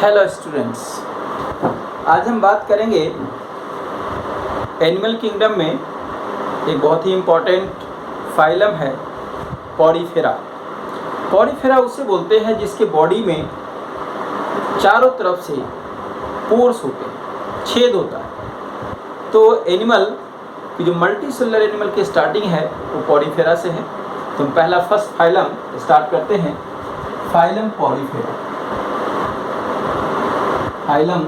Hello students, आज हम बात करेंगे एनिमल किंगडम में एक बहुत ही इम्पॉर्टेंट फाइलम है पॉरीफेरा। पॉरीफेरा उसे बोलते हैं जिसके बॉडी में चारों तरफ से पोर्स होते हैं, छेद होता है। तो एनिमल की जो मल्टी सेलुलर एनिमल की स्टार्टिंग है वो पॉरीफेरा से है। तो हम पहला फर्स्ट फाइलम स्टार्ट करते हैं, phylum Porifera. Phylum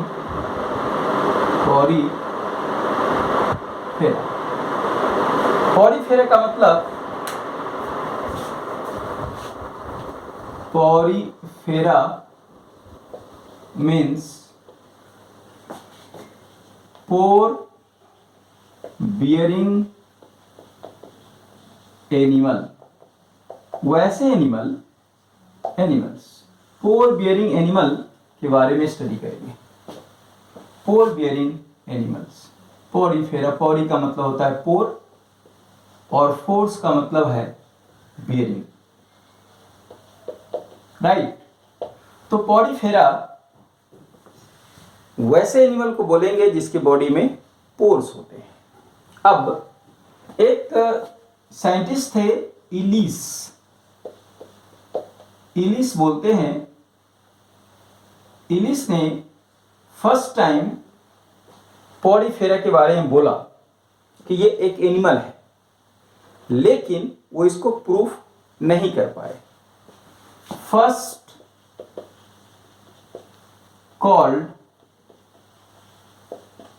Porifera. Porifera का मतलब Porifera means pore bearing animal. वैसे एनिमल्स पोर बियरिंग एनिमल के बारे में स्टडी करेंगे। Pore bearing animals, Porifera. Pori का मतलब होता है पोर और फोर्स का मतलब है बियरिंग, राइट। तो पॉरीफेरा वैसे एनिमल को बोलेंगे जिसके बॉडी में पोर्स होते हैं। अब एक साइंटिस्ट थे इलिस बोलते हैं। इलिस ने फर्स्ट टाइम पॉरीफेरा के बारे में बोला कि ये एक एनिमल है, लेकिन वो इसको प्रूफ नहीं कर पाए। First called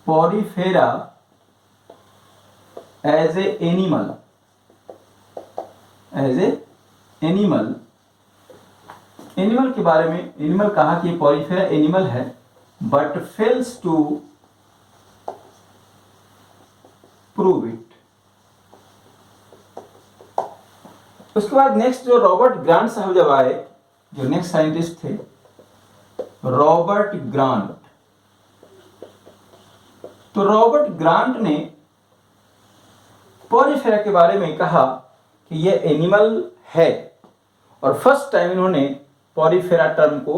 Porifera as a animal. Animal के बारे में एनिमल कहा कि पॉरीफेरा एनिमल है, but fails to prove it. उसके बाद नेक्स्ट जो रॉबर्ट ग्रांट साहब जब आए, जो नेक्स्ट साइंटिस्ट थे रॉबर्ट ग्रांट। तो रॉबर्ट ग्रांट ने पॉरीफेरा के बारे में कहा कि यह एनिमल है, और फर्स्ट टाइम इन्होंने पॉरीफेरा टर्म को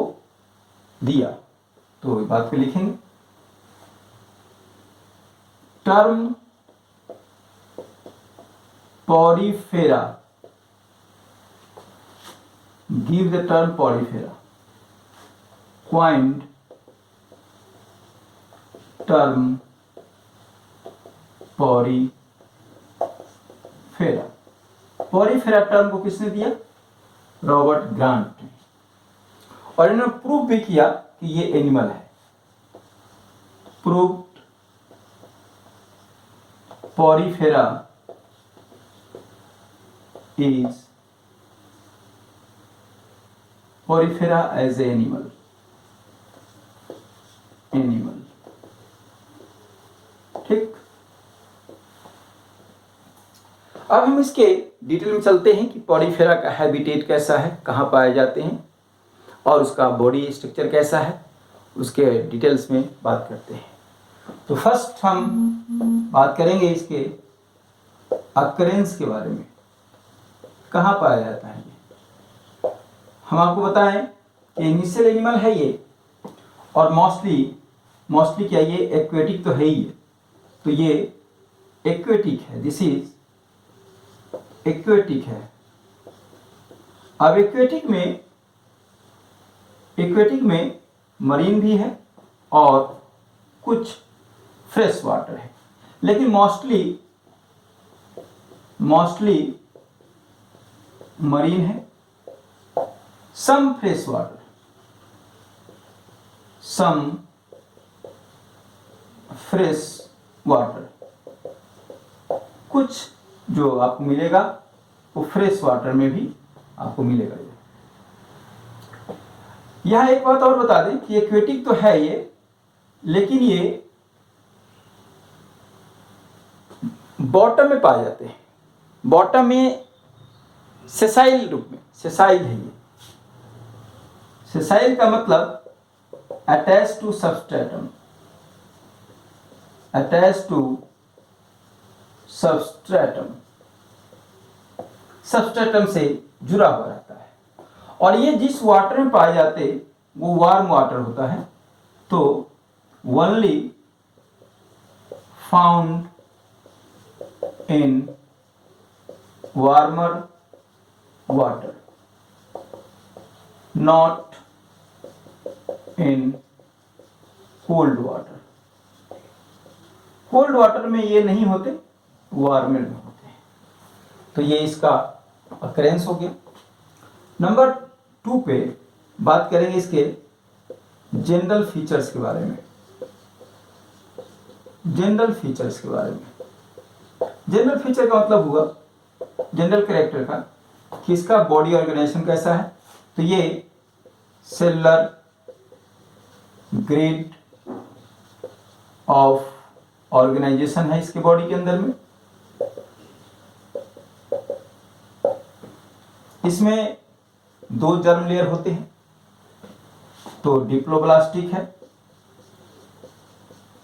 दिया। तो ये बात पे लिखेंगे, term Porifera, give the term Porifera, coined term Porifera. Porifera term को किसने दिया? रॉबर्ट ग्रांट ने। और इन्होंने प्रूव भी किया कि ये एनिमल है। Proved Porifera is Porifera as a animal. ठीक। अब हम इसके डिटेल में चलते हैं कि पॉरीफेरा का हैबिटेट कैसा है, कहाँ पाए जाते हैं, और उसका बॉडी स्ट्रक्चर कैसा है, उसके डिटेल्स में बात करते हैं। तो फर्स्ट हम बात करेंगे इसके अकरेंस के बारे में, कहाँ पाया जाता है ये। हम आपको बताएं कि इनिशियल एनिमल है ये, और मोस्टली क्या ये एक्वेटिक तो है ही है। तो ये एक्वेटिक है, दिस इज एक्वेटिक है। अब एक्वेटिक में मरीन भी है और कुछ फ्रेश वाटर है, लेकिन मोस्टली मरीन है, सम फ्रेश वाटर, कुछ जो आपको मिलेगा वो फ्रेश वाटर में भी आपको मिलेगा। यहां एक बात और बता दें कि एक्वेटिक तो है ये, लेकिन ये बॉटम में पाए जाते हैं। बॉटम में सेसाइल रूप में, सेसाइल है ये। सेसाइल का मतलब अटैच टू सबस्ट्रेटम, सबस्ट्रेटम से जुड़ा हुआ रहता है। और ये जिस वाटर में पाए जाते वो वार्म वाटर होता है, तो only found in warmer water, not in cold water. Cold water में ये नहीं होते, वार्मर में होते हैं। तो ये इसका अकरेंस हो गया। नंबर 2 पे बात करेंगे इसके जनरल फीचर्स के बारे में। जनरल फीचर्स के बारे में, जनरल फीचर का मतलब हुआ जनरल कैरेक्टर का कि इसका बॉडी ऑर्गेनाइजेशन कैसा है। तो ये सेलुलर ग्रेड ऑफ ऑर्गेनाइजेशन है इसके बॉडी के अंदर में। इसमें 2 जर्म लेयर होते हैं, तो डिप्लोब्लास्टिक है,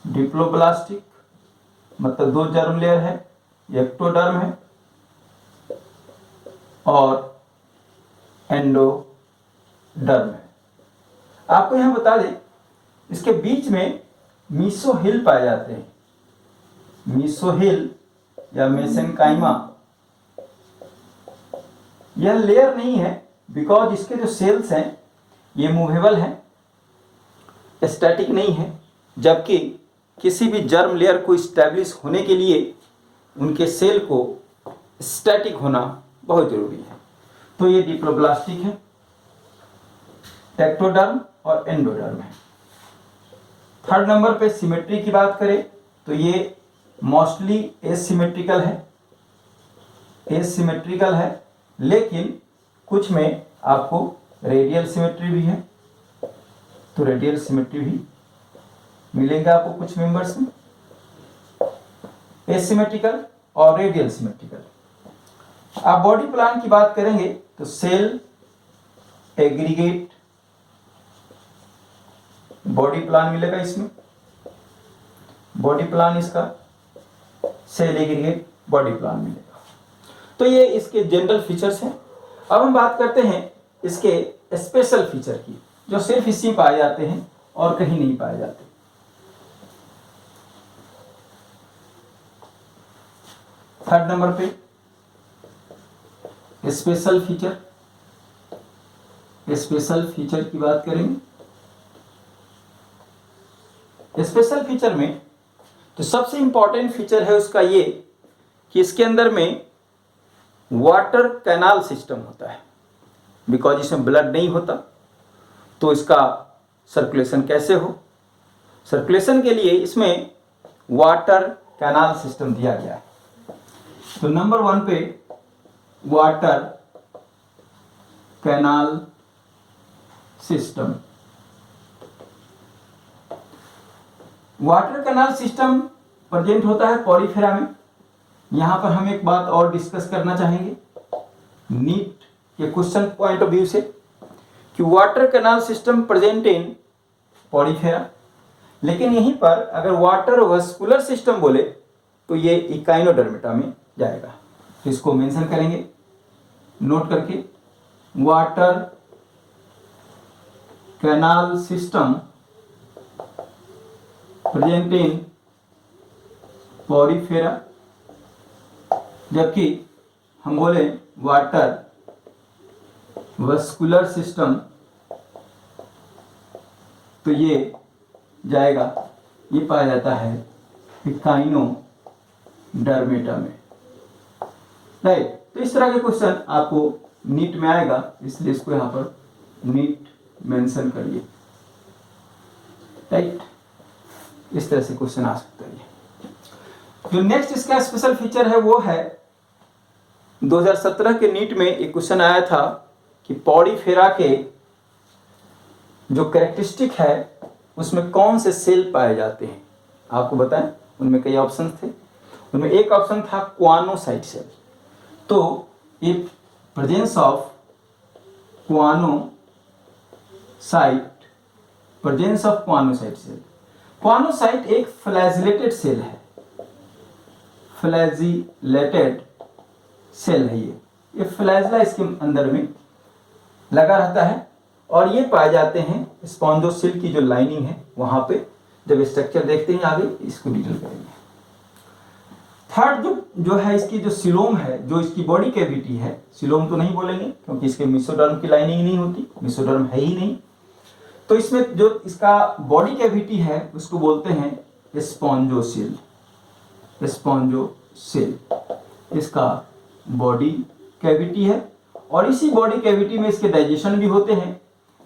डिप्लोब्लास्टिक मतलब 2 जर्म लेयर है, एक्टोडर्म है और एंडोडर्म है। आपको यहां बता दें इसके बीच में मीसोहिल पाए जाते हैं। मीसोहिल या मेसेनकाइमा, यह लेयर नहीं है बिकॉज इसके जो सेल्स हैं ये मूवेबल हैं, स्टैटिक नहीं है, जबकि किसी भी जर्म लेयर को इस्टेब्लिश होने के लिए उनके सेल को स्टैटिक होना बहुत जरूरी है। तो ये डिप्लोब्लास्टिक है, टेक्टोडर्म और एंडोडर्म है। 3rd नंबर पे सिमेट्री की बात करें तो ये मोस्टली एसिमेट्रिकल है, एसिमेट्रिकल है, लेकिन कुछ में आपको रेडियल सिमेट्री भी है, तो रेडियल सिमेट्री भी मिलेगा आपको कुछ मेंबर्स में, एसिमेट्रिकल और रेडियल सिमेट्रिकल। आप बॉडी प्लान की बात करेंगे तो सेल एग्रीगेट बॉडी प्लान मिलेगा इसमें, बॉडी प्लान इसका सेल एग्रीगेट बॉडी प्लान मिलेगा। तो ये इसके जनरल फीचर्स हैं। अब हम बात करते हैं इसके स्पेशल फीचर की, जो सिर्फ इसी पाए जाते हैं और कहीं नहीं पाए जाते। थर्ड नंबर पे स्पेशल फीचर, स्पेशल फीचर की बात करेंगे। स्पेशल फीचर में तो सबसे इंपॉर्टेंट फीचर है उसका ये कि इसके अंदर में वाटर कैनाल सिस्टम होता है। बिकॉज इसमें ब्लड नहीं होता तो इसका सर्कुलेशन कैसे हो, सर्कुलेशन के लिए इसमें वाटर कैनाल सिस्टम दिया गया है। तो नंबर 1 पे water canal system, water canal system present होता है पॉलीफेरा में। यहां पर हम एक बात और डिस्कस करना चाहेंगे नीट के क्वेश्चन पॉइंट ऑफ व्यू से कि water canal system present in Porifera, लेकिन यहीं पर अगर वाटर वस्कुलर सिस्टम बोले तो ये इकाइनोडर्मिटा में जाएगा। तो इसको मेंशन करेंगे नोट करके, water canal system present in Porifera, जबकि हम बोले वाटर वस्कुलर सिस्टम तो ये जाएगा, ये पाया जाता है इकाइनोडर्मेटा में। राइट, तो इस तरह के क्वेश्चन आपको नीट में आएगा, इसलिए इसको यहां पर नीट मेंशन करिए। राइट, इस तरह से क्वेश्चन आ सकता है। जो नेक्स्ट इसका स्पेशल फीचर है वो है 2017 के नीट में एक क्वेश्चन आया था कि पॉलीफेरा के जो कैरेक्टरिस्टिक है उसमें कौन से सेल पाए जाते हैं। आपको बताएं, उनमें कई ऑप्शन थे, उनमें एक ऑप्शन था क्वानोसाइट सेल। तो ये presence of choanocyte, presence of choanocyte cell. Choanocyte एक फ्लैजिलेटेड सेल है, फ्लैजिलेटेड सेल है ये फ्लैजिला इसके अंदर में लगा रहता है और ये पाए जाते हैं स्पॉन्जोसिल की जो लाइनिंग है वहाँ पे। जब स्ट्रक्चर देखते हैं आगे इसको डिटेल करेंगे। थर्ड जो है इसकी जो सिलोम है, जो इसकी बॉडी कैविटी है, सिलोम तो नहीं बोलेंगे क्योंकि इसके मेसोडर्म की लाइनिंग नहीं होती, मेसोडर्म है ही नहीं। तो इसमें जो इसका बॉडी कैविटी है उसको बोलते हैं स्पॉन्जोसिल। स्पॉन्जोसिल इसका बॉडी कैविटी है और इसी बॉडी कैविटी में इसके डाइजेशन भी होते हैं,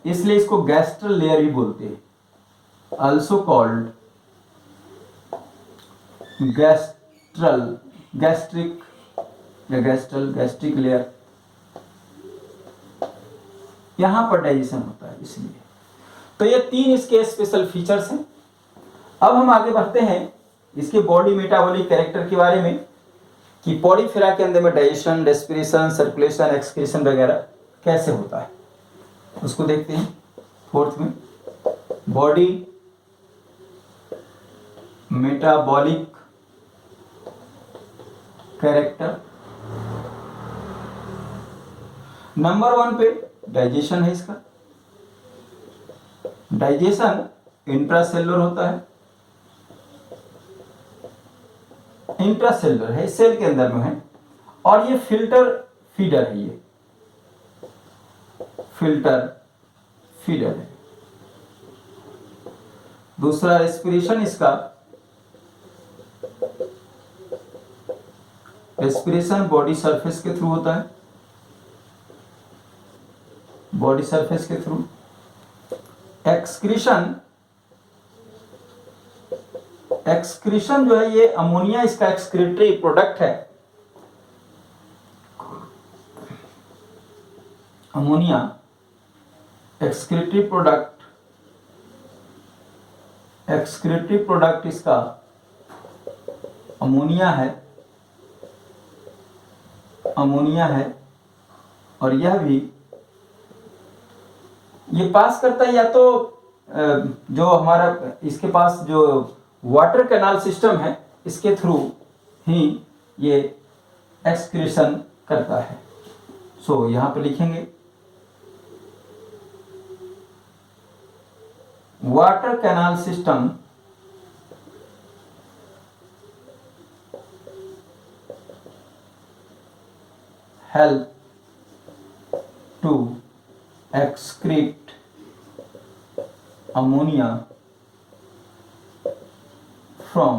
इसलिए इसको गैस्ट्रल लेयर भी बोलते हैं, also called gastric लेयर। यहां पर डाइजेशन होता है इसलिए। तो ये 3 इसके स्पेशल फीचर्स हैं। अब हम आगे बढ़ते हैं इसके बॉडी मेटाबॉलिक कैरेक्टर के बारे में कि पॉलीफेरा के अंदर में डाइजेशन, रेस्पिरेशन, सर्कुलेशन, एक्सक्रीशन वगैरह कैसे होता है उसको देखते हैं। फोर्थ में बॉडी मेटाबॉलिक कैरेक्टर। नंबर 1 पे डाइजेशन है इसका। डाइजेशन इंट्रासेलुलर होता है, इंट्रासेलुलर है, सेल के अंदर में है और ये फिल्टर फीडर है, ये फिल्टर फीडर है। दूसरा रेस्पिरेशन इसका, रेस्पिरेशन बॉडी सरफेस के थ्रू होता है, बॉडी सरफेस के थ्रू। एक्सक्रीशन, एक्सक्रीशन जो है ये अमोनिया इसका एक्सक्रीटरी प्रोडक्ट है। Ammonia excretory product, excretory product इसका अमोनिया है, अमोनिया है और यह भी ये पास करता है या तो जो हमारा इसके पास जो वाटर कैनाल सिस्टम है इसके थ्रू ही ये एक्सक्रीशन करता है। सो यहां पे लिखेंगे water canal system help to excrete ammonia from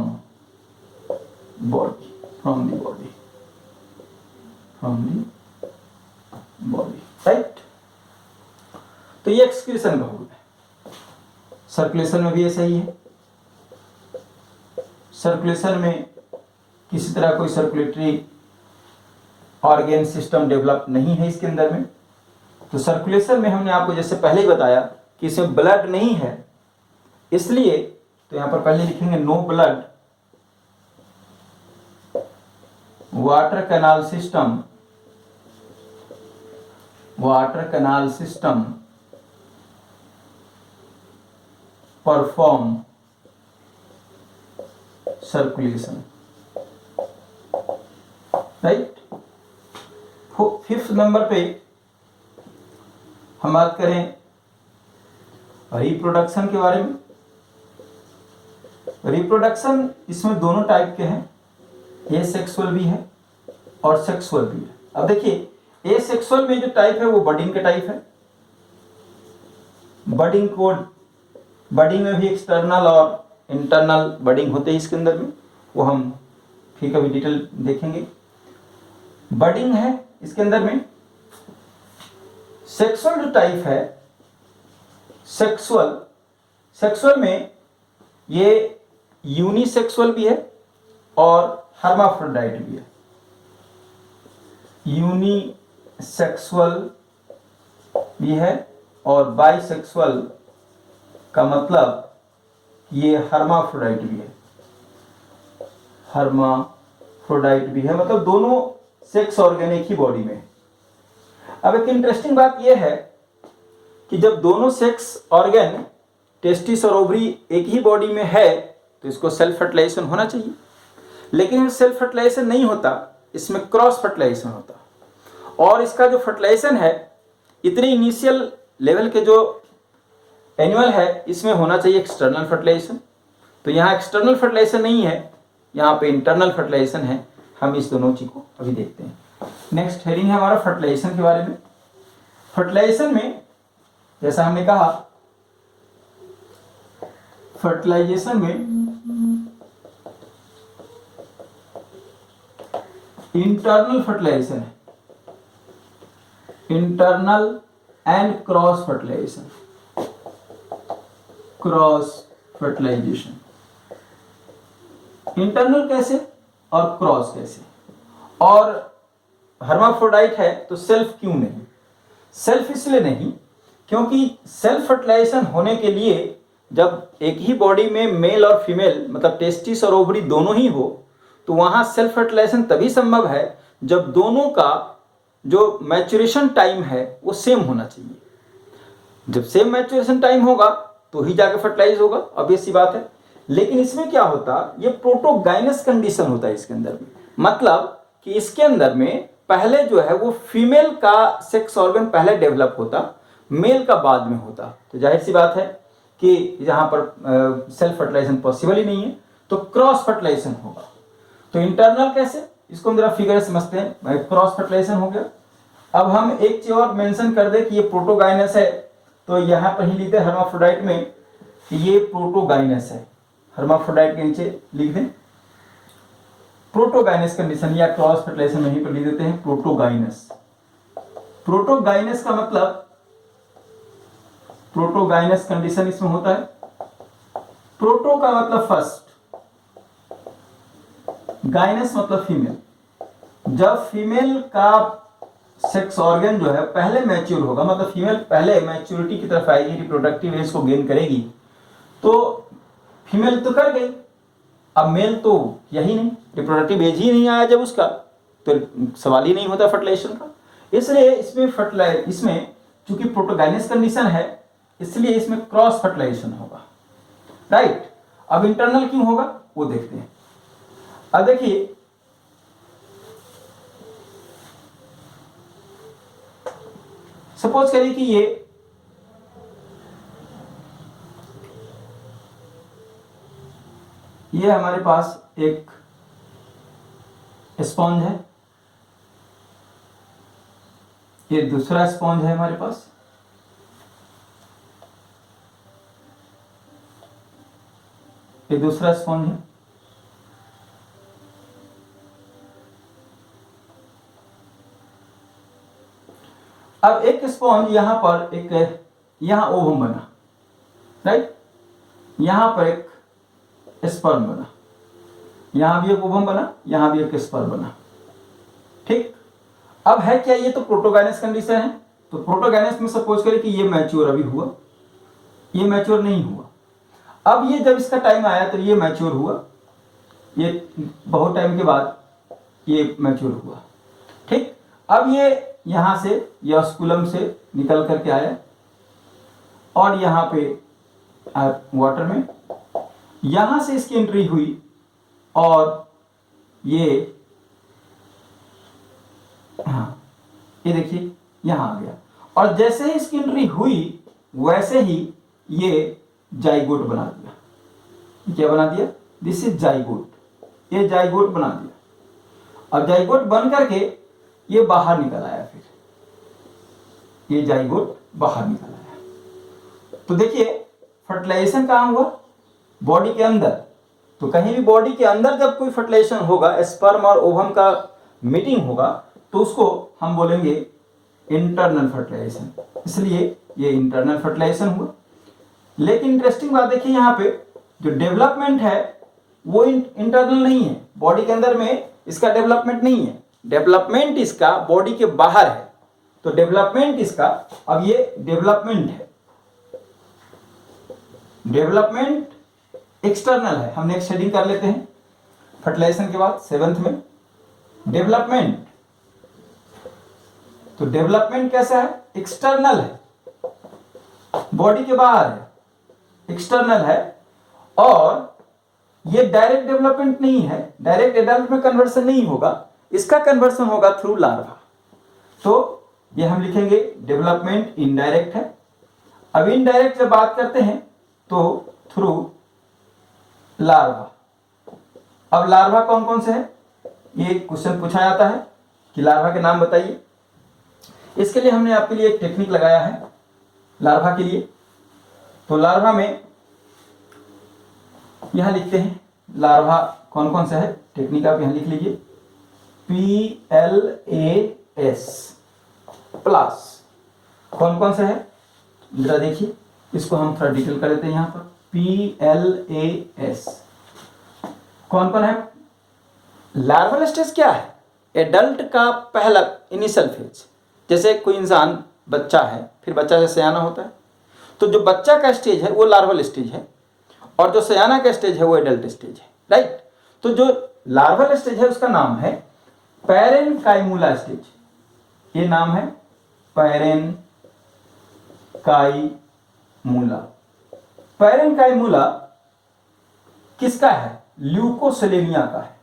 body, from the body, right? तो ये एक्सक्रीशन का रूल है। सर्कुलेशन में भी ऐसा ही है। सर्कुलेशन में किसी तरह कोई सर्कुलेटरी ऑर्गेन सिस्टम डेवलप नहीं है इसके अंदर में। तो सर्कुलेशन में हमने आपको जैसे पहले ही बताया कि इसमें ब्लड नहीं है, इसलिए तो यहां पर पहले लिखेंगे no blood, water canal system, water canal system perform circulation, right. 5th number पे हम बात करें रिप्रोडक्शन के बारे में। रिप्रोडक्शन इसमें दोनों टाइप के हैं, एसेक्सुअल भी है और सेक्सुअल भी है। अब देखिए एसेक्सुअल में जो टाइप है वो बडिंग का टाइप है। बडिंग को, बडिंग में भी एक्सटर्नल और इंटरनल बडिंग होते हैं इसके अंदर में, वो हम ठीक अभी डिटेल देखेंगे। बडिंग है इसके अंदर में। सेक्सुअल जो टाइप है, सेक्सुअल, सेक्सुअल में ये यूनिसेक्सुअल भी है और हर्माफ्रोडाइट भी है। यूनिसेक्सुअल भी है और बाइसेक्सुअल का मतलब ये हर्माफ्रोडाइट भी है, हर्माफ्रोडाइट भी है, मतलब दोनों सेक्स ऑर्गन एक ही बॉडी में। अब एक इंटरेस्टिंग बात यह है कि जब दोनों सेक्स ऑर्गन टेस्टिस और ओवरी एक ही बॉडी में है तो इसको सेल्फ फर्टिलाइजेशन होना चाहिए, लेकिन सेल्फ फर्टिलाइजेशन नहीं होता, इसमें क्रॉस फर्टिलाइजेशन होता। और इसका जो फर्टिलाइजेशन है इतने इनिशियल लेवल के जो एनिमल है इसमें होना चाहिए एक्सटर्नल फर्टिलाइजेशन। तो यहाँ एक्सटर्नल फर्टिलाइजेशन नहीं है, यहाँ पे इंटरनल फर्टिलाइजेशन है। हम इस दोनों चीज को अभी देखते हैं। नेक्स्ट हेडिंग है हमारा फर्टिलाइजेशन के बारे में। फर्टिलाइजेशन में जैसा हमने कहा, फर्टिलाइजेशन में इंटरनल फर्टिलाइजेशन है, internal and cross fertilisation, cross fertilisation. Internal कैसे और क्रॉस कैसे? और हर्माफ्रोडाइट है तो सेल्फ क्यों नहीं? सेल्फ इसलिए नहीं क्योंकि सेल्फ फर्टिलाइजेशन होने के लिए जब एक ही बॉडी में मेल और फीमेल मतलब टेस्टिस और ओवरी दोनों ही हो तो वहां सेल्फ फर्टिलाइजेशन तभी संभव है जब दोनों का जो मैच्योरेशन टाइम है वो सेम होना चाहिए। जब सेम मैच्योरेशन टाइम होगा तो ही जाके फर्टिलाइज होगा, ऑब्वियस सी बात है। लेकिन इसमें क्या होता, ये प्रोटोगाइनस कंडीशन होता है इसके अंदर में, मतलब कि इसके अंदर में पहले जो है वो फीमेल का सेक्स ऑर्गन पहले डेवलप होता, मेल का बाद में होता। तो जाहिर सी बात है कि यहाँ पर सेल्फ फर्टिलाइजेशन पॉसिबल ही नहीं है, तो क्रॉस फर्टिलाइजेशन होगा। तो इंटरनल कैसे, इसको हम जरा फिगर समझते हैं। क्रॉस फर्टिलाइजेशन हो गया। अब हम एक चीज और मेंशन कर दे कि ये प्रोटोगाइनस है, तो यहाँ पर ही लिखते हैं हर्माफ्रोडाइट में कि ये प्रोटोगाइनस है। हर्माफ्रोडाइट के नीचे लिख दें प्रोटोगाइनस कंडीशन, या क्रॉस फर्टिलाइजेशन में ही पर लिख देते हैं प्रोटोगाइनस। प्रोटोगाइनस का मतलब, प्रोटोगाइनस कंडीशन इसमें होता है, प्रोटो का मतलब फर्स्ट, गाइनस मतलब फीमेल। जब फीमेल का सेक्स ऑर्गन जो है पहले मैच्योर होगा, मतलब फीमेल पहले मैच्योरिटी की तरफ आएगी, रिप्रोडक्टिव एज को गेन करेगी, तो फीमेल तो कर गई, अब मेल तो यही नहीं, रिप्रोडक्टिव एज ही नहीं आया जब उसका, तो सवाल ही नहीं होता फर्टिलाइजेशन का। इसलिए इसमें चूंकि प्रोटोगाइनस कंडीशन है इसलिए इसमें क्रॉस फर्टिलाइजेशन होगा, राइट। अब इंटरनल क्यों होगा वो देखते हैं। अब देखिए, सपोज करिए कि ये हमारे पास एक स्पॉन्ज है, ये दूसरा स्पॉन्ज है हमारे पास, ये दूसरा स्पॉन्ज है। अब एक स्पॉन्ज यहां पर एक, यहां ओवम बना, राइट, यहां पर एक स्पर्म बना, यहां भी एक ओवम बना, यहां भी एक स्पर्म बना, ठीक। अब है क्या, ये तो प्रोटोगाइनस कंडीशन है। तो प्रोटोगाइनस में सपोज करें कि ये मैच्योर अभी हुआ, ये मैच्योर नहीं हुआ। अब ये जब इसका टाइम आया तो ये मैच्योर हुआ, ये बहुत टाइम के बाद ये मैच्योर हुआ, ठीक। अब ये यहां से ऑस्कुलम से निकल करके आया और यहां पे वाटर में, यहां से इसकी एंट्री हुई और ये, हाँ ये देखिए यहां आ गया, और जैसे ही इसकी एंट्री हुई वैसे ही ये जाइगोट बना दिया। क्या बना दिया? दिस इज जाइगोट, ये जाइगोट बना दिया। अब जाइगोट बन करके ये बाहर निकल आया, फिर ये जाइगोट बाहर निकल आया। तो देखिए फर्टिलाइजेशन कहाँ हुआ? बॉडी के अंदर। तो कहीं भी बॉडी के अंदर जब कोई फर्टिलाइजेशन होगा, स्पर्म और ओवम का मीटिंग होगा, तो उसको हम बोलेंगे इंटरनल फर्टिलाइजेशन। इसलिए ये इंटरनल फर्टिलाइजेशन हुआ। लेकिन इंटरेस्टिंग बात देखिए, यहाँ पे जो डेवलपमेंट है वो इंटरनल नहीं है, बॉडी के अंदर में इसका डेवलपमेंट नहीं है, डेवलपमेंट इसका बॉडी के बाहर है। तो डेवलपमेंट इसका, अब ये डेवलपमेंट है, डेवलपमेंट एक्सटर्नल है। हम नेक्स्ट हेडिंग कर लेते हैं फर्टिलाइजेशन के बाद 7th में डेवलपमेंट। तो डेवलपमेंट कैसा है? एक्सटर्नल है, बॉडी के बाहर है, एक्सटर्नल है। और ये डायरेक्ट डेवलपमेंट नहीं है, डायरेक्ट एडल्ट में कन्वर्सन नहीं होगा, इसका कन्वर्सन होगा थ्रू लार्वा। तो ये हम लिखेंगे डेवलपमेंट इनडायरेक्ट है, अब इनडायरेक्ट जब बात करते हैं तो थ्रू लार्वा। अब लार्वा कौन कौन से हैं, ये क्वेश्चन पूछा जाता है कि लार्वा के नाम बताइए। इसके लिए हमने आपके लिए एक टेक्निक लगाया है लार्वा के लिए। तो लार्वा में यहां लिखते हैं लार्वा कौन कौन सा है, टेक्निक आप यहां लिख लीजिए, PLAS प्लस कौन कौन सा है, जरा देखिए इसको हम थोड़ा डिटेल कर लेते हैं। यहां पर PLAS कौन कौन है। लार्वल स्टेज क्या है, एडल्ट का पहला इनिशियल फेज। जैसे कोई इंसान बच्चा है, फिर बच्चा से सयाना होता है, तो जो बच्चा का स्टेज है वो लार्वल स्टेज है, और जो सयाना का स्टेज है वो एडल्ट स्टेज है, राइट। तो जो लार्वल स्टेज है उसका नाम है पैरेनकाइमुला स्टेज, ये नाम है पैरेनकाइमुला। पैरेनकाइमुला किसका है, ल्यूकोसेलेनिया का है।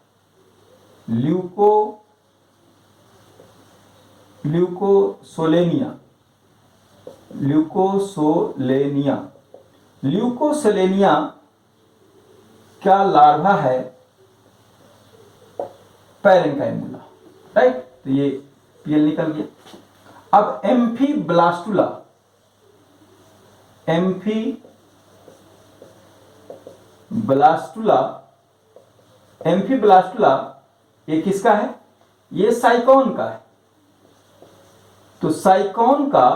ल्यूकोसेलेनिया क्या लार्वा है पैरेनकाइमुला, राइट। तो ये पीएल निकल गया। अब एम्फीब्लास्टुला ये किसका है, ये साइकोन का है। तो साइकोन का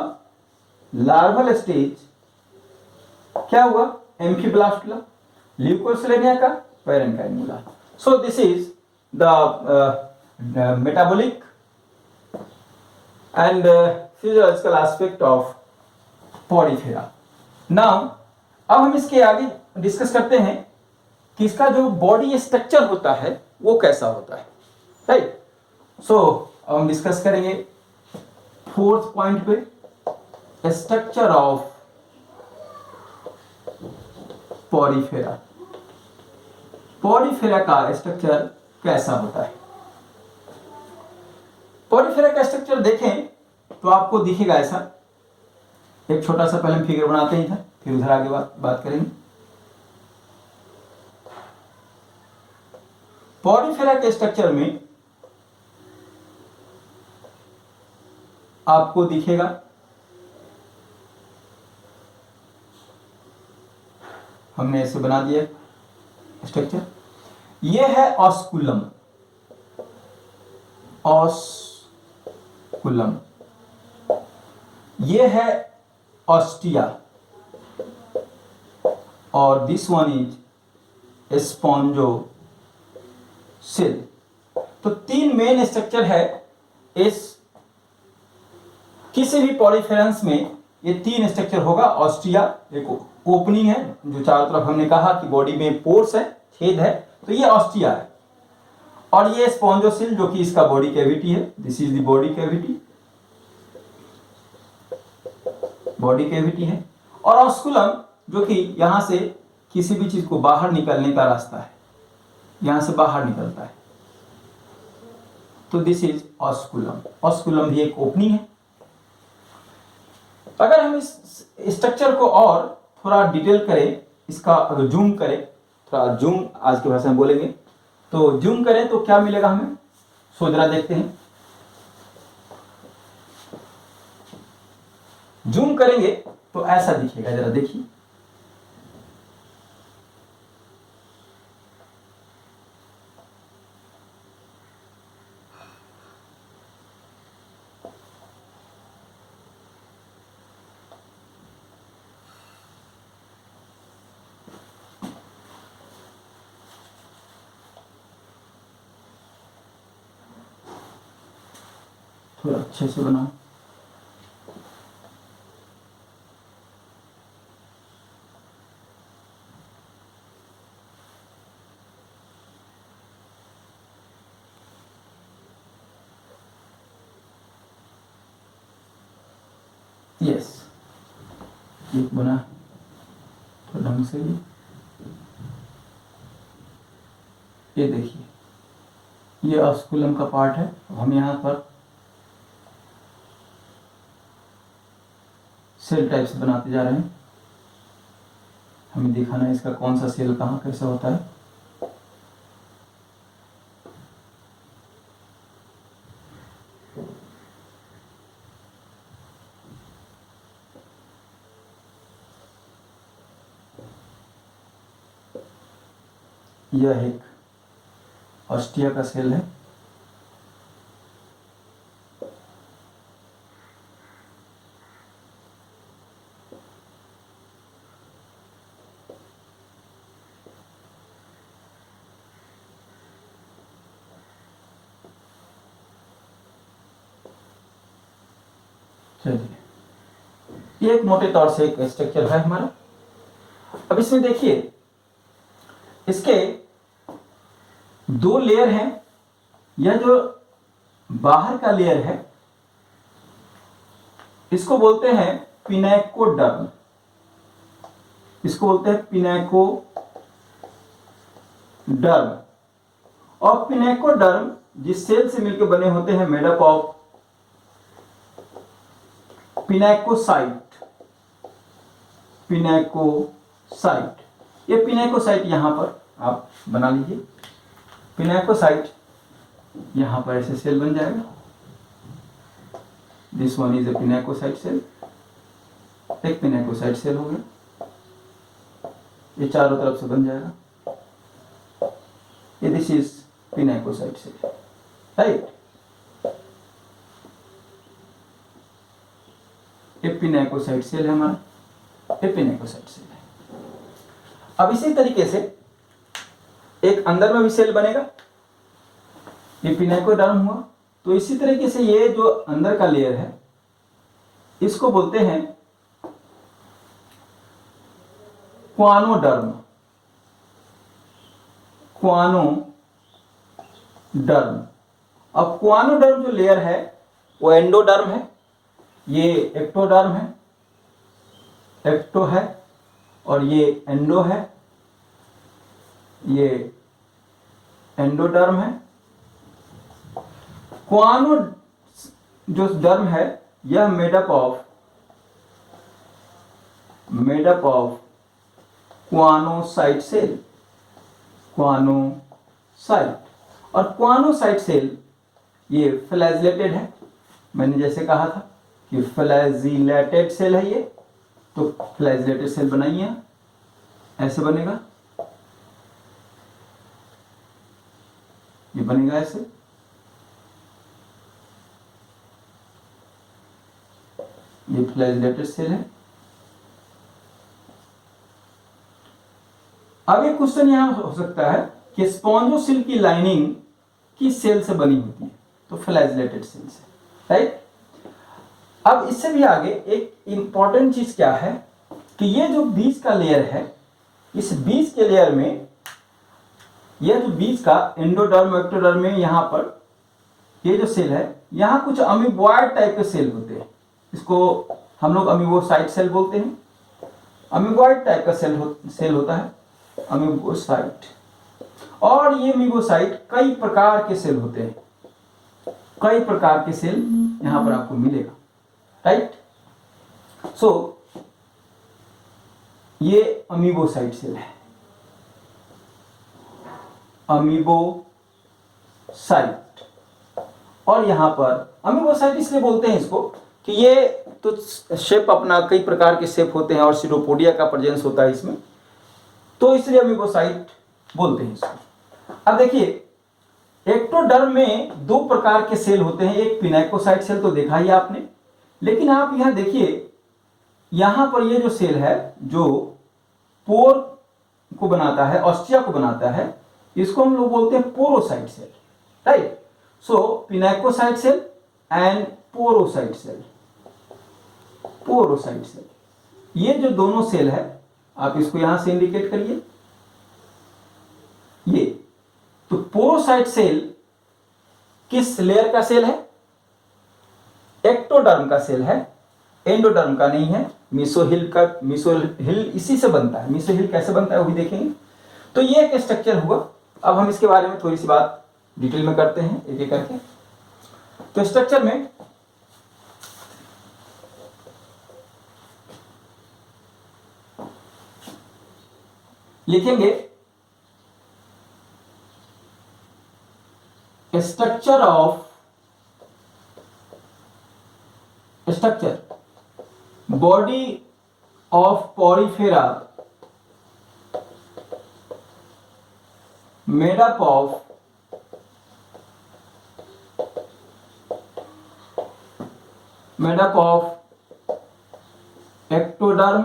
लार्वल स्टेज क्या हुआ, एम्फीब्लास्टुला। ल्यूकोसेलेनिया का parenchymula. So this is the metabolic and physiological aspect of Porifera. Now अब हम इसके आगे डिस्कस करते हैं कि इसका जो बॉडी स्ट्रक्चर होता है वो कैसा होता है, राइट। सो अब हम डिस्कस करेंगे फोर्थ पॉइंट पे, स्ट्रक्चर ऑफ पॉडीफेरा। पॉडीफेरा का स्ट्रक्चर कैसा होता है। पॉडीफेरा का स्ट्रक्चर देखें तो आपको दिखेगा ऐसा, एक छोटा सा पहले हम फिगर बनाते ही था, फिर उधर आगे बात करेंगे। पॉडीफेरा के स्ट्रक्चर में आपको दिखेगा हमने ऐसे बना दिया स्ट्रक्चर। ये है ऑस्कुलम, ये है ऑस्टिया, और दिस वन इज स्पॉन्जोसिल। तो तीन मेन स्ट्रक्चर है इस किसी भी पॉलीफेरेंस में, ये तीन स्ट्रक्चर होगा। ऑस्टिया एक ओपनिंग है जो चारों तरफ हमने कहा कि बॉडी में पोर्स है, छेद है, तो ये ऑस्टिया है। और ये स्पॉन्जोसिल जो कि इसका बॉडी कैविटी है, this is the body cavity है। और ऑस्कुलम जो कि यहां से किसी भी चीज को बाहर निकलने का रास्ता है, यहां से बाहर निकलता है, तो दिस इज ऑस्कुलम। ऑस्कुलम भी एक ओपनिंग है। अगर हम इस स्ट्रक्चर को और थोड़ा डिटेल करें, इसका अगर जूम करें, थोड़ा जूम आज की भाषा में बोलेंगे, तो जूम करें तो क्या मिलेगा हमें, सो जरा देखते हैं। जूम करेंगे तो ऐसा दिखेगा, जरा देखिए। थोड़ा अच्छे से बनाओ। यस, एक बना तो ढंग से। ये देखिए, ये ऑस्कुलम का पार्ट है। हम यहाँ पर सेल टाइप्स बनाते जा रहे हैं। हमें दिखाना है इसका कौन सा सेल कहाँ कैसे होता है। यह एक ऑस्टिया का सेल है। चलिए, ये एक मोटे तौर से एक स्ट्रक्चर है हमारा। अब इसमें देखिए, इसके दो लेयर हैं। यह जो बाहर का लेयर है इसको बोलते हैं पिनेकोडर्म। इसको बोलते हैं पिनेकोडर्म। और पिनेकोडर्म जिस सेल से मिलकर बने होते हैं made up of pinacocyte. Pinacocyte, ये पिनेकोसाइट यहां पर आप बना लीजिए। पिनेकोसाइट यहां पर ऐसे सेल बन जाएगा। This one is a pinacocyte cell. एक पिनेकोसाइट सेल हो गया, ये चारों तरफ से बन जाएगा। ये this is pinacocyte cell, right. ये पिनेकोसाइट सेल है हमारा, ये पिनेकोसाइट सेल है। अब इसी तरीके से एक अंदर में भी सेल बनेगा। ये पिनेकोडर्म हुआ। तो इसी तरीके से ये जो अंदर का लेयर है इसको बोलते हैं क्वानोडर्म। क्वानोडर्म। अब क्वानोडर्म जो लेयर है वो एंडोडर्म है, ये एक्टोडर्म है, एक्टो है, और ये एंडो है, ये एंडोडर्म है। क्वानो जो डर्म है यह मेडअप ऑफ क्वानोसाइट सेल। क्वानोसाइट, और क्वानोसाइट सेल ये फ्लैजिलेटेड है। मैंने जैसे कहा था कि फ्लैजिलेटेड सेल है ये, तो फ्लैजिलेटेड सेल बनाइए, ऐसे बनेगा, ये बनेगा ऐसे। ये फ्लैजिलेटेड सेल है। अब एक क्वेश्चन यहां हो सकता है कि स्पॉन्जोसिल की लाइनिंग किस सेल से बनी होती है, तो फ्लैजिलेटेड सेल से, राइट। अब इससे भी आगे एक इंपॉर्टेंट चीज क्या है कि ये जो बीच का लेयर है, इस बीच के लेयर में यह जो बीच का एंडोडर्म एक्टोडर्म में यहां पर ये जो सेल है, यहां कुछ अमीबॉइड टाइप के सेल होते हैं। इसको हम लोग अमीबोसाइट सेल बोलते हैं। अमीबॉइड टाइप का सेल होता है, अमीबोसाइट। और ये अमीबोसाइट कई प्रकार के सेल होते हैं, कई प्रकार के सेल यहां पर आपको मिलेगा, राइट। सो ये अमीबोसाइट सेल है, अमीबोसाइट। और यहां पर अमीबोसाइट इसलिए बोलते हैं इसको कि ये तो शेप अपना कई प्रकार के शेप होते हैं और सीरोपोडिया का प्रेजेंस होता है इसमें, तो इसलिए अमीबोसाइट बोलते हैं इसको। अब देखिए, एक्टोडर्म में दो प्रकार के सेल होते हैं। एक पिनेकोसाइट सेल तो देखा ही आपने, लेकिन आप यहां देखिए, यहां पर ये जो सेल है जो पोर को बनाता है, ऑस्टिया को बनाता है, इसको हम लोग बोलते हैं porocyte cell, right. So pinacocyte cell and porocyte cell. Porocyte cell, ये जो दोनों सेल है, आप इसको यहां से इंडिकेट करिए। ये तो पोरोसाइट सेल किस लेयर का सेल है? एक्टोडर्म का सेल है, एंडोडर्म का नहीं है। मीसोहिल का, मीसोहिल इसी से बनता है। मीसोहिल कैसे बनता है वो भी देखेंगे। तो ये एक स्ट्रक्चर हुआ। अब हम इसके बारे में थोड़ी सी बात डिटेल में करते हैं एक एक करके। तो स्ट्रक्चर में लिखेंगे structure body of Porifera made up of ectoderm.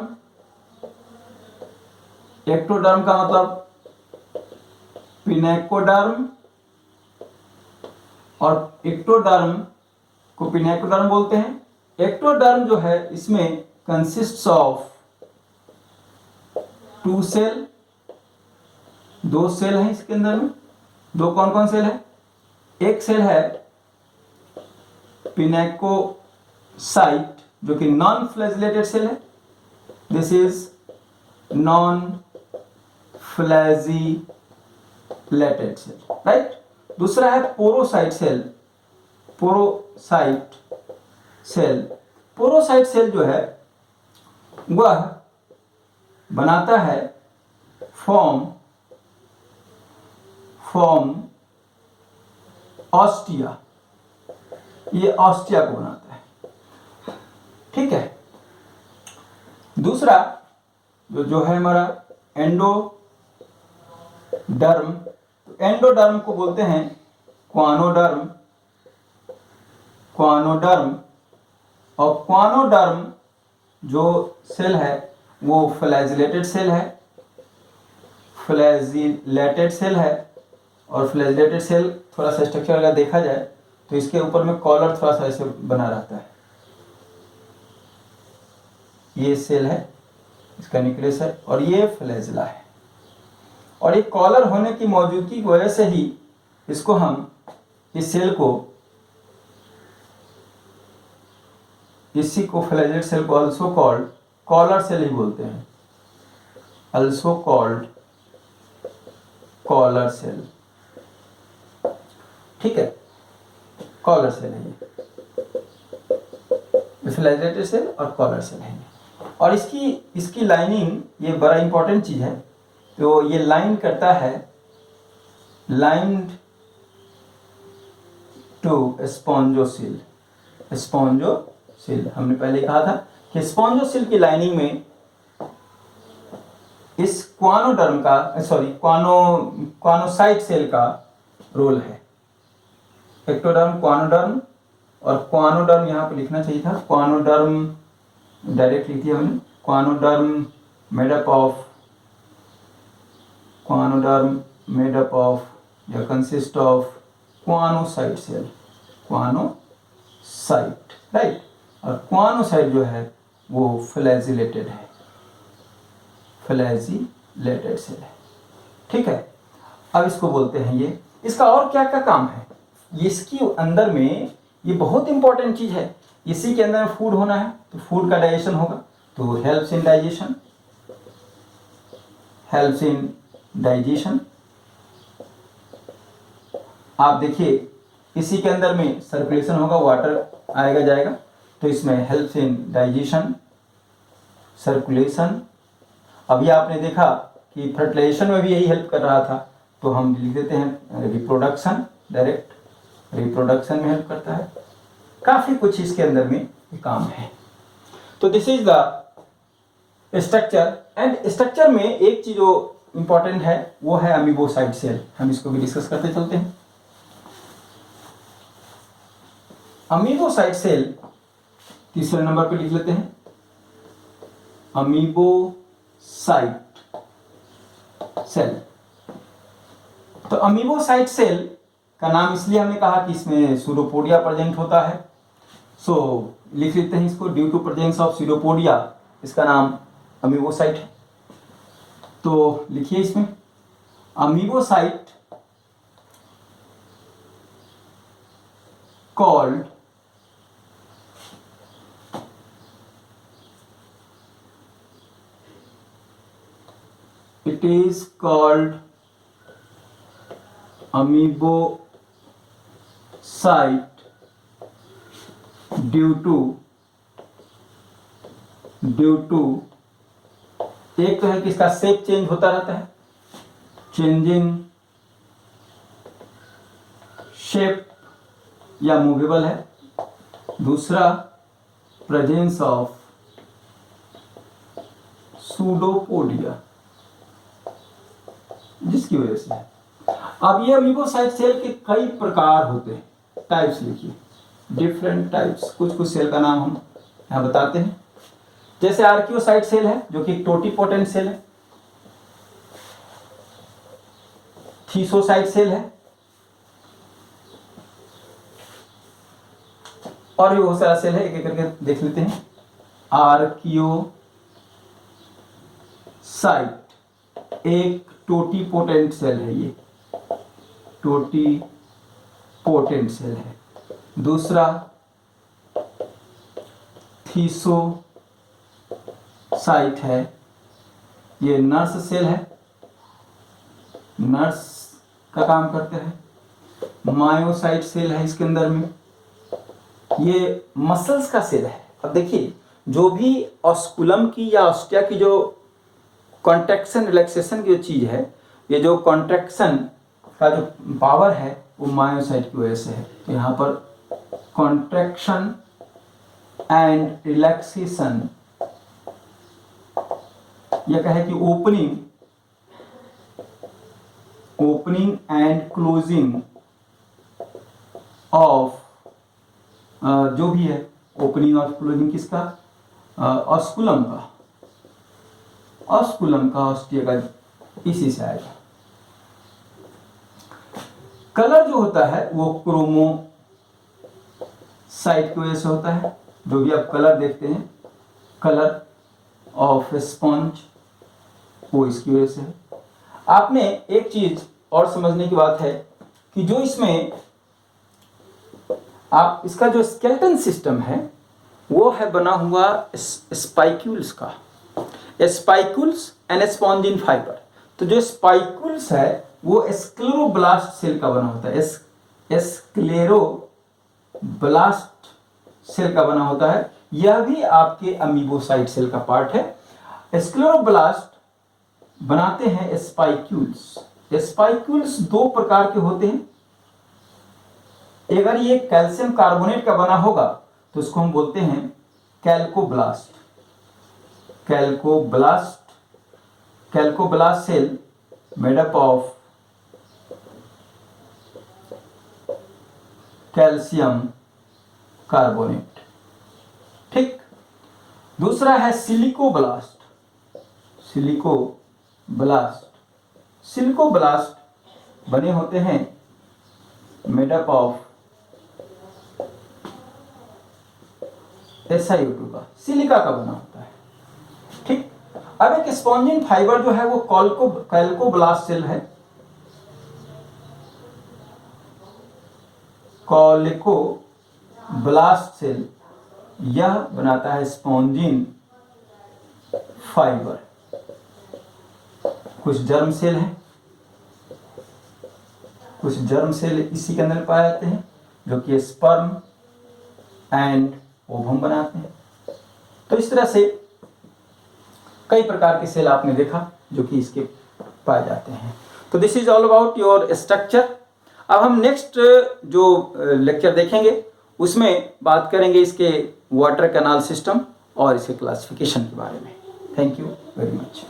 Ectoderm का मतलब पिनेकोडर्म, और एक्टोडर्म को पिनेकोडर्म बोलते हैं। एक्टोडर्म जो है इसमें कंसिस्ट्स ऑफ 2 सेल, 2 सेल हैं इसके अंदर में। 2 कौन कौन सेल है? एक सेल है पिनेकोसाइट जो कि नॉन फ्लैजिलेटेड सेल है, this is non flagellated cell, right. दूसरा है पोरोसाइट सेल। पोरोसाइट सेल जो है वह बनाता है फॉर्म ऑस्टिया, ये ऑस्टिया को बनाता है, ठीक है। दूसरा जो है हमारा एंडोडर्म। एंडोडर्म को बोलते हैं क्वानोडर्म, और क्वानोडर्म जो सेल है वो फ्लैजिलेटेड सेल है, और फ्लैजिलेटेड सेल थोड़ा सा स्ट्रक्चर अगर देखा जाए तो इसके ऊपर में कॉलर थोड़ा सा ऐसे बना रहता है। ये सेल है, इसका न्यूक्लियस है, और ये फ्लैजिला है, और ये कॉलर होने की मौजूदगी की वजह से ही इसको हम इस सेल को, इसी को फ्लैजिलेटेड सेल को अल्सो कॉल्ड कॉलर सेल ही बोलते हैं, अल्सो कॉल्ड कॉलर सेल, ठीक है। कॉलर सेल है ये, फ्लैजिलेटेड सेल और कॉलर सेल है। और इसकी लाइनिंग, ये बड़ा इंपॉर्टेंट चीज है, तो ये लाइन करता है लाइन्ड टू स्पॉन्जोसिल। हमने पहले कहा था कि स्पॉन्जोसिल की लाइनिंग में इस क्वानोसाइट सेल का रोल है। एक्टोडर्म, क्वानोडर्म, और क्वानोडर्म यहाँ पे लिखना चाहिए था, क्वानोडर्म डायरेक्ट लिख दिया हमने। क्वानोडर्म मेड अप ऑफ या consist of choanocyte cell, क्वानोसाइट, right. और क्वानोसाइट जो है वो फ्लैजिलेटेड सेल है, ठीक है। अब इसको बोलते हैं ये, इसका और क्या क्या काम है, इसकी अंदर में ये बहुत इंपॉर्टेंट चीज है। इसी के अंदर में फूड होना है, तो फूड का डाइजेशन होगा, तो हेल्प्स इन डाइजेशन। आप देखिए इसी के अंदर में सर्कुलेशन होगा, वाटर आएगा जाएगा, तो इसमें हेल्प्स इन डाइजेशन, सर्कुलेशन। अभी आपने देखा कि फर्टिलाइजेशन में भी यही हेल्प कर रहा था, तो हम लिख देते हैं रिप्रोडक्शन, डायरेक्ट रिप्रोडक्शन में हेल्प करता है। काफी कुछ इसके अंदर में काम है। तो this is the structure, and structure में एक चीज जो इंपॉर्टेंट है वो है अमीबोसाइट सेल। हम इसको भी डिस्कस करते चलते हैं। अमीबोसाइट सेल तीसरे नंबर पे लिख लेते हैं, अमीबोसाइट सेल। तो अमीबोसाइट सेल का नाम इसलिए हमने कहा कि इसमें सूडोपोडिया प्रेजेंट होता है, सो लिख लेते हैं इसको, due to presence of pseudopodia इसका नाम अमीबोसाइट है। तो लिखिए इसमें amoebocyte called amoebocyte due to एक तो है कि इसका शेप चेंज होता रहता है, चेंजिंग शेप या मूवेबल है। दूसरा प्रेजेंस ऑफ सूडोपोडिया, जिसकी वजह से अब ये अमीबोसाइट सेल के कई प्रकार होते हैं, टाइप्स लिखिए, डिफरेंट टाइप्स। कुछ कुछ सेल का नाम हम यहाँ बताते हैं। जैसे आर्कियोसाइट सेल है जो कि टोटीपोटेंट सेल है, थीसोसाइट सेल है, और भी बहुत सारा सेल है, एक एक करके देख लेते हैं। आर्कियोसाइट एक टोटीपोटेंट सेल है, ये टोटीपोटेंट सेल है। दूसरा थीसोसाइट है, ये नर्स सेल है, नर्स का काम करते हैं। मायोसाइट सेल है इसके अंदर में, ये मसल्स का सेल है। अब देखिए, जो भी ऑस्कुलम की या ऑस्टिया की जो कॉन्ट्रैक्शन रिलैक्सेशन की जो चीज़ है, ये जो कॉन्ट्रैक्शन का जो पावर है वो मायोसाइट की वजह से है। तो यहाँ पर कॉन्ट्रैक्शन एंड रिलैक्सेशन, यह कहे कि ओपनिंग एंड क्लोजिंग ऑफ, जो भी है ओपनिंग और क्लोजिंग किसका, ऑस्कुलम का ऑस्टिया का, इसी से आएगा। कलर जो होता है वो क्रोमोसाइट की वजह से होता है। जो भी आप कलर देखते हैं, कलर ऑफ स्पंज, वो इसकी वजह से है। आपने एक चीज और समझने की बात है कि जो इसमें आप इसका जो स्केलेटन सिस्टम है वो है बना हुआ स्पाइक्यूल्स का, स्पाइक्यूल्स एंड स्पॉन्जिन फाइबर। तो जो स्पाइक्यूल्स है वो स्क्लेरोब्लास्ट सेल का बना होता है, स्क्लेरोब्लास्ट सेल का बना होता है। यह भी आपके अमीबोसाइट सेल का पार्ट है। स्क्लेरोब्लास्ट बनाते हैं स्पाइक्यूल्स। स्पाइक्यूल्स दो प्रकार के होते हैं। अगर ये कैल्शियम कार्बोनेट का बना होगा तो इसको हम बोलते हैं calcoblast. Calcoblast cell made up of calcium carbonate, ठीक। दूसरा है सिलिकोब्लास्ट बने होते हैं मेड अप ऑफ SiO2 का, सिलिका का बना होता है, ठीक। अब एक स्पॉन्जिन फाइबर जो है वो कैल्कोब्लास्ट सेल है। कैल्कोब्लास्ट सेल यह बनाता है स्पॉन्जिन फाइबर। कुछ जर्म सेल हैं, कुछ जर्म सेल इसी के अंदर पाए जाते हैं जो कि स्पर्म एंड ओवम बनाते हैं। तो इस तरह से कई प्रकार के सेल आपने देखा जो कि इसके पाए जाते हैं। तो this is all about your structure. अब हम नेक्स्ट जो लेक्चर देखेंगे उसमें बात करेंगे इसके वाटर कैनाल सिस्टम और इसके क्लासिफिकेशन के बारे में। Thank you very much.